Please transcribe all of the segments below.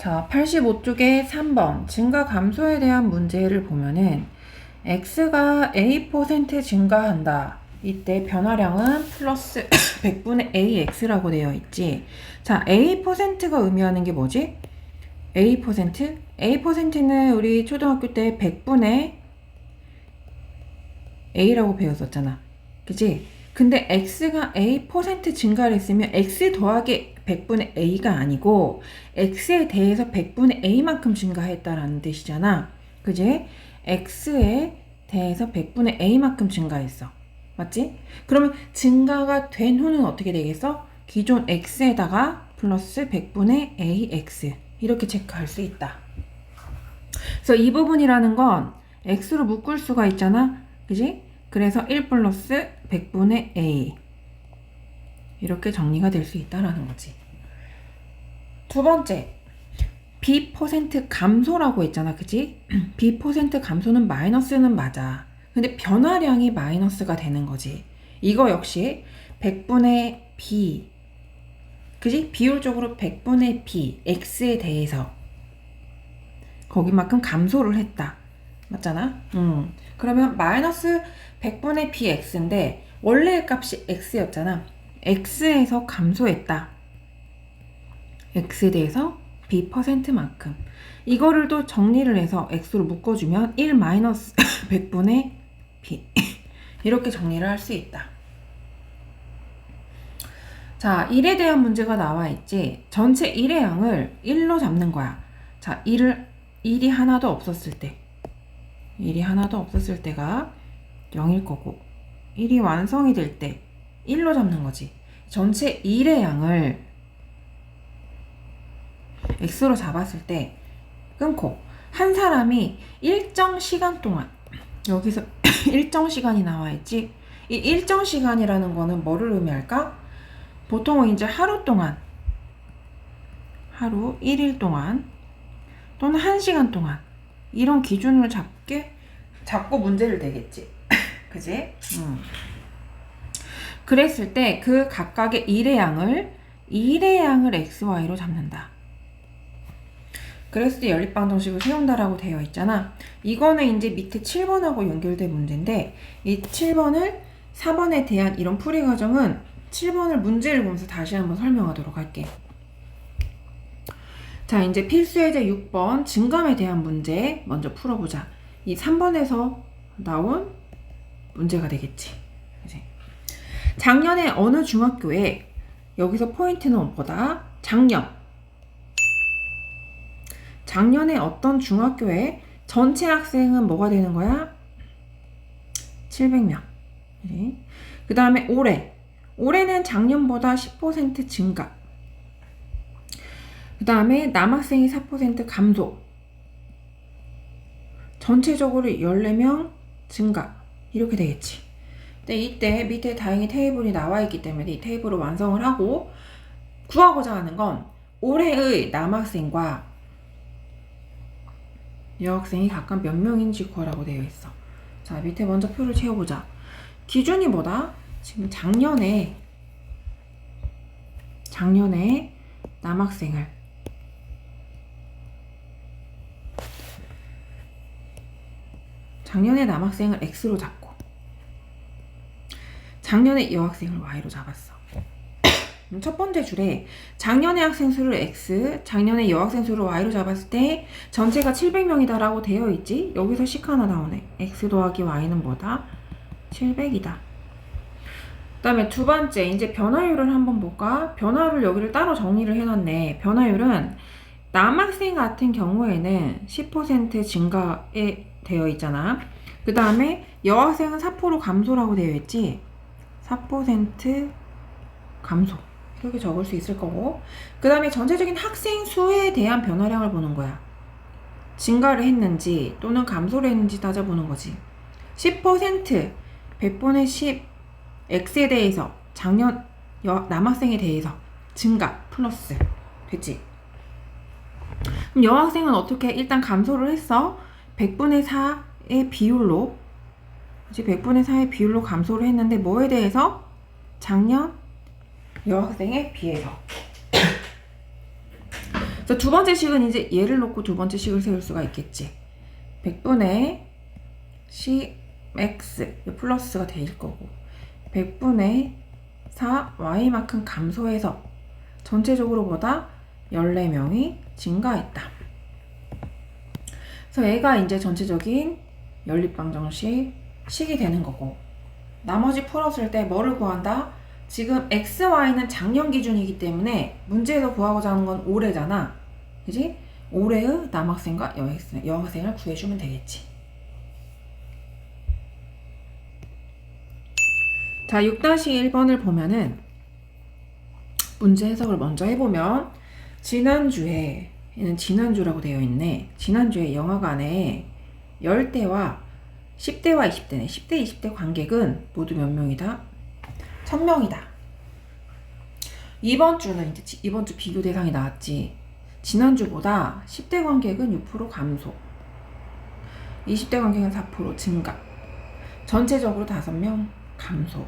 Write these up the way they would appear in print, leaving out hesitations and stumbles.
자, 85쪽에 3번 증가 감소에 대한 문제를 보면은 x가 a% 증가한다. 이때 변화량은 플러스 100분의 ax라고 되어 있지. 자, a%가 의미하는 게 뭐지? a%? a%는 우리 초등학교 때 100분의 a라고 배웠었잖아. 그치? 근데 x가 a% 증가를 했으면 x 더하기 100분의 a가 아니고 x에 대해서 100분의 a만큼 증가했다라는 뜻이잖아. 그지? x에 대해서 100분의 a만큼 증가했어. 맞지? 그러면 증가가 된 후는 어떻게 되겠어? 기존 x에다가 플러스 100분의 ax 이렇게 체크할 수 있다. 그래서 이 부분이라는 건 x로 묶을 수가 있잖아. 그지? 그래서 1 플러스 100분의 a 이렇게 정리가 될 수 있다라는 거지. 두 번째, b% 감소라고 했잖아. 그지? b% 감소는 마이너스는 맞아. 근데 변화량이 마이너스가 되는 거지. 이거 역시 100분의 b 그지? 비율적으로 100분의 b x에 대해서 거기만큼 감소를 했다. 맞잖아? 그러면 마이너스 100분의 bx인데 원래 값이 x였잖아. x에서 감소했다. x에 대해서 b%만큼. 이거를 또 정리를 해서 x로 묶어주면 1 마이너스 100분의 b 이렇게 정리를 할 수 있다. 자, 1에 대한 문제가 나와 있지. 전체 1의 양을 1로 잡는 거야. 자, 1이 하나도 없었을 때 1이 하나도 없었을 때가 0일 거고 1이 완성이 될 때 1로 잡는 거지. 전체 1의 양을 x로 잡았을 때 끊고 한 사람이 일정 시간 동안 여기서 일정 시간이 나와 있지. 이 일정 시간이라는 거는 뭐를 의미할까? 보통은 이제 하루 동안 하루 1일 동안 또는 1시간 동안 이런 기준을 잡고 문제를 내겠지. 그지? 그랬을 때 그 각각의 1의 양을 x, y로 잡는다. 그랬을 때 연립방정식을 세운다라고 되어 있잖아. 이거는 이제 밑에 7번하고 연결된 문제인데 이 7번을 4번에 대한 이런 풀이 과정은 7번을 문제를 보면서 다시 한번 설명하도록 할게. 자, 이제 필수예제 6번 증감에 대한 문제 먼저 풀어보자. 이 3번에서 나온 문제가 되겠지. 그치? 작년에 어느 중학교에 여기서 포인트는 뭐다? 작년에 어떤 중학교에 전체 학생은 뭐가 되는 거야? 700명. 그 다음에 올해는 작년보다 10% 증가. 그 다음에 남학생이 4% 감소. 전체적으로 14명 증가. 이렇게 되겠지. 근데 이때 밑에 다행히 테이블이 나와 있기 때문에 이 테이블을 완성을 하고 구하고자 하는 건 올해의 남학생과 여학생이 각각 몇 명인지 구하라고 되어 있어. 자, 밑에 먼저 표를 채워보자. 기준이 뭐다? 지금 작년에 남학생을 x로 잡고 작년에 여학생을 y로 잡았어. 첫 번째 줄에 작년의 학생 수를 x, 작년의 여학생 수를 y로 잡았을 때 전체가 700명이다 라고 되어 있지. 여기서 식 하나 나오네. x 더하기 y는 뭐다? 700이다. 그 다음에 두 번째 이제 변화율을 한번 볼까? 변화율을 여기를 따로 정리를 해놨네. 변화율은 남학생 같은 경우에는 10% 증가에 되어 있잖아. 그 다음에 여학생은 4% 감소라고 되어 있지. 4% 감소 이렇게 적을 수 있을 거고, 그 다음에 전체적인 학생 수에 대한 변화량을 보는 거야. 증가를 했는지 또는 감소를 했는지 따져보는 거지. 10% 100분의 10 x에 대해서 작년 남학생에 대해서 증가 플러스 됐지. 그럼 여학생은 어떻게 일단 감소를 했어. 100분의 4의 비율로 그치? 100분의 4의 비율로 감소를 했는데 뭐에 대해서? 작년 여학생에 비해서. 그래서 두 번째 식은 이제 얘를 놓고 두 번째 식을 세울 수가 있겠지. 100분의 cx 플러스가 될 거고 100분의 4 y만큼 감소해서 전체적으로 보다 14명이 증가했다. 그래서 얘가 이제 전체적인 연립방정식 식이 되는 거고 나머지 풀었을 때 뭐를 구한다? 지금 x, y는 작년 기준이기 때문에 문제에서 구하고자 하는 건 올해잖아. 그지? 올해의 남학생과 여학생을 구해주면 되겠지. 자, 6-1번을 보면은 문제 해석을 먼저 해보면 지난주에 얘는 지난주라고 되어 있네. 지난주에 영화관에 10대와 10대와 20대네. 10대, 20대 관객은 모두 몇 명이다? 1000명이다. 이번 주는 이제 이번 주 비교 대상이 나왔지. 지난주보다 10대 관객은 6% 감소, 20대 관객은 4% 증가, 전체적으로 5명 감소.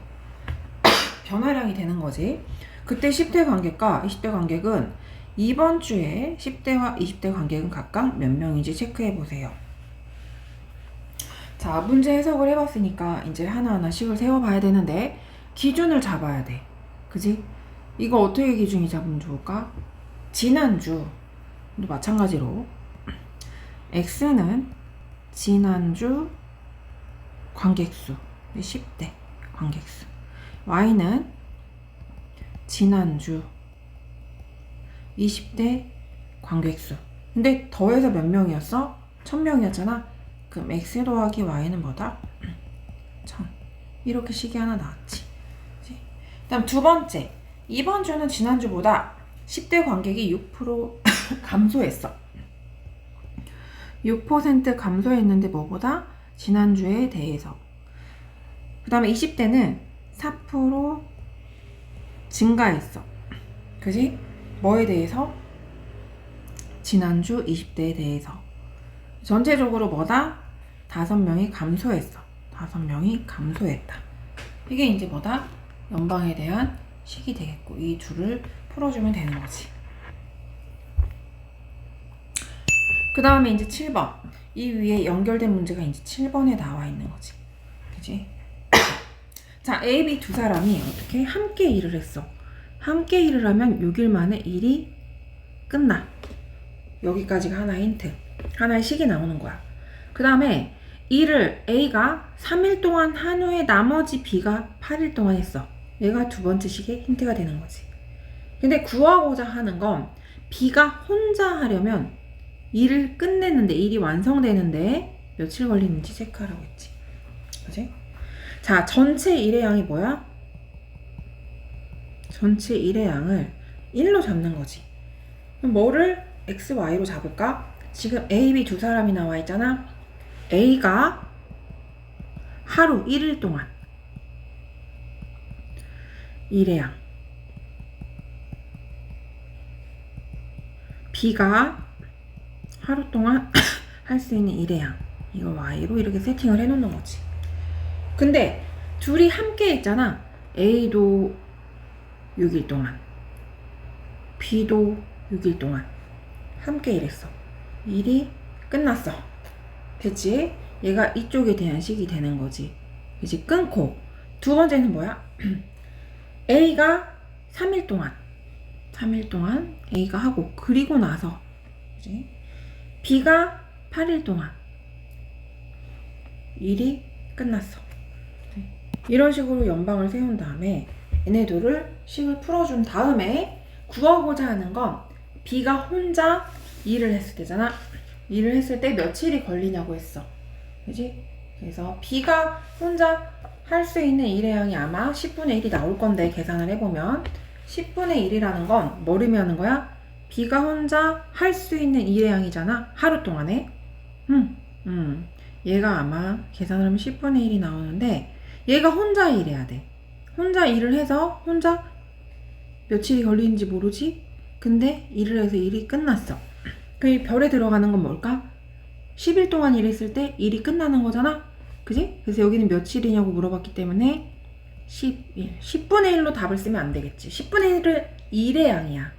변화량이 되는 거지. 그때 10대 관객과 20대 관객은 이번 주에 10대와 20대 관객은 각각 몇 명인지 체크해 보세요. 자, 문제 해석을 해봤으니까 이제 하나하나 식을 세워봐야 되는데 기준을 잡아야 돼. 그지? 이거 어떻게 기준이 잡으면 좋을까? 지난주도 마찬가지로 x는 지난주 관객수 10대 관객수, y는 지난주 20대 관객수. 근데 더해서 몇 명이었어? 1000명이었잖아. 그럼 x 더하기 y는 뭐다? 1000. 이렇게 식이 하나 나왔지. 그 다음 두 번째, 이번 주는 지난주보다 10대 관객이 6% 감소했어. 6% 감소했는데 뭐보다? 지난주에 대해서. 그 다음에 20대는 4% 증가했어. 그지? 뭐에 대해서? 지난주 20대에 대해서. 전체적으로 뭐다? 5명이 감소했어. 5명이 감소했다. 이게 이제 뭐다? 연방에 대한 식이 되겠고 이 둘을 풀어주면 되는 거지. 그 다음에 이제 7번. 이 위에 연결된 문제가 이제 7번에 나와 있는 거지. 그지? 자, A, B 두 사람이 어떻게 함께 일을 했어. 함께 일을 하면 6일 만에 일이 끝나. 여기까지가 하나의 힌트. 하나의 식이 나오는 거야. 그 다음에 일을 A가 3일 동안 한 후에 나머지 B가 8일 동안 했어. 얘가 두 번째 식의 힌트가 되는 거지. 근데 구하고자 하는 건 B가 혼자 하려면 일을 끝내는데, 일이 완성되는데 며칠 걸리는지 체크하라고 했지. 그치? 자, 전체 일의 양이 뭐야? 전체 일의 양을 1로 잡는 거지. 그럼 뭐를 x, y로 잡을까? 지금 A, B 두 사람이 나와 있잖아. A가 하루 1일 동안 일의 양, B가 하루 동안 할 수 있는 일의 양, 이거 y로 이렇게 세팅을 해놓는 거지. 근데 둘이 함께 했잖아. A도 6일 동안, B도 6일 동안 함께 일했어. 일이 끝났어. 됐지? 얘가 이쪽에 대한 식이 되는 거지. 그치? 끊고 두 번째는 뭐야? A가 3일 동안 A가 하고 그리고 나서 그치? B가 8일 동안 일이 끝났어. 이런 식으로 연방을 세운 다음에 얘네들을 식을 풀어준 다음에 구하고자 하는 건 B가 혼자 일을 했을 때잖아. 일을 했을 때 며칠이 걸리냐고 했어. 그지? 그래서 B가 혼자 할 수 있는 일의 양이 아마 10분의 1이 나올 건데 계산을 해보면 10분의 1이라는 건 뭘 의미하는 거야? B가 혼자 할 수 있는 일의 양이잖아. 하루 동안에. 얘가 아마 계산을 하면 10분의 1이 나오는데 얘가 혼자 일해야 돼. 혼자 일을 해서 혼자 며칠이 걸리는지 모르지? 근데 일을 해서 일이 끝났어. 그 별에 들어가는 건 뭘까? 10일 동안 일했을 때 일이 끝나는 거잖아? 그지? 그래서 여기는 며칠이냐고 물어봤기 때문에 10일. 10분의 1로 답을 쓰면 안 되겠지. 10분의 1은 일의 양이야.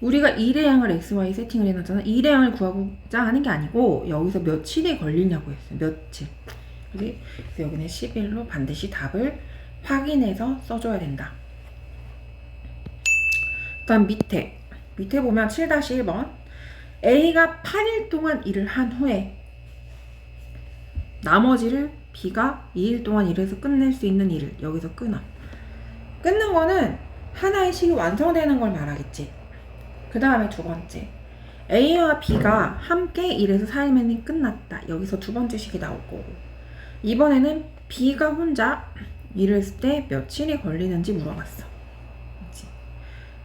우리가 일의 양을 xy 세팅을 해놨잖아. 일의 양을 구하고자 하는 게 아니고 여기서 며칠이 걸리냐고 했어요. 며칠. 그지? 그래서 여기는 10일로 반드시 답을 확인해서 써줘야 된다. 다음 밑에 보면 7-1번 A가 8일 동안 일을 한 후에 나머지를 B가 2일 동안 일해서 끝낼 수 있는 일을 여기서 끊어. 끊는 거는 하나의 식이 완성되는 걸 말하겠지. 그 다음에 두 번째 A와 B가 함께 일해서 4일 만에 끝났다. 여기서 두 번째 식이 나올 거고, 이번에는 B가 혼자 일을 했을 때 며칠이 걸리는지 물어봤어. 그치?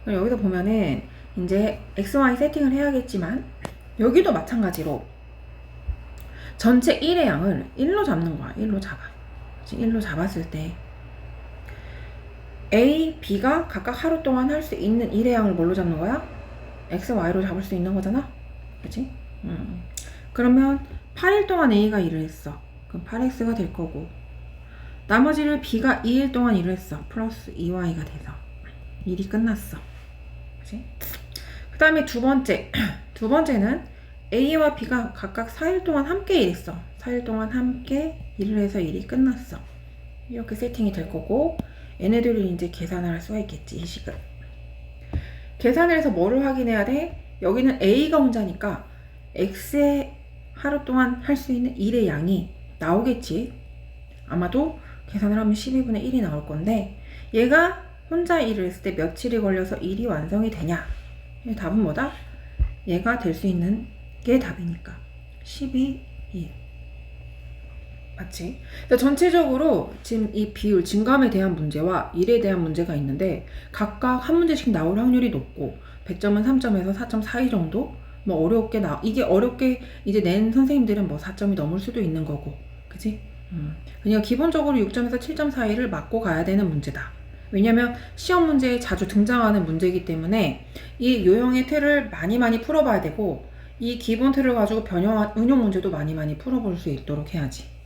여기서 보면은 이제 XY 세팅을 해야겠지만 여기도 마찬가지로 전체 1의 양을 1로 잡는 거야. 1로 잡아. 1로 잡았을 때 A, B가 각각 하루 동안 할 수 있는 일의 양을 뭘로 잡는 거야? X, Y로 잡을 수 있는 거잖아? 그치? 그러면 8일 동안 A가 일을 했어. 그럼 8X가 될 거고, 나머지를 B가 2일 동안 일을 했어. 플러스 2Y가 돼서 일이 끝났어. 그치? 그 다음에 두 번째는 A와 B가 각각 4일 동안 함께 일했어. 4일 동안 함께 일을 해서 일이 끝났어. 이렇게 세팅이 될 거고, 얘네들을 이제 계산을 할 수가 있겠지. 이 식을 계산을 해서 뭐를 확인해야 돼? 여기는 A가 혼자니까 X의 하루 동안 할 수 있는 일의 양이 나오겠지. 아마도 계산을 하면 12분의 1이 나올 건데, 얘가 혼자 일을 했을 때 며칠이 걸려서 일이 완성이 되냐? 답은 뭐다? 얘가 될 수 있는 게 답이니까 12, 2. 맞지? 전체적으로 지금 이 비율, 진감에 대한 문제와 일에 대한 문제가 있는데 각각 한 문제씩 나올 확률이 높고, 100점은 3점에서 4.42 정도? 뭐 어렵게 이게 어렵게 이제 낸 선생님들은 뭐 4점이 넘을 수도 있는 거고, 그치? 그냥 기본적으로 6점에서 7점 사이를 맞고 가야 되는 문제다. 왜냐면 시험 문제에 자주 등장하는 문제이기 때문에 이 요형의 틀을 많이 풀어봐야 되고, 이 기본 틀을 가지고 변형한 응용 문제도 많이 풀어볼 수 있도록 해야지.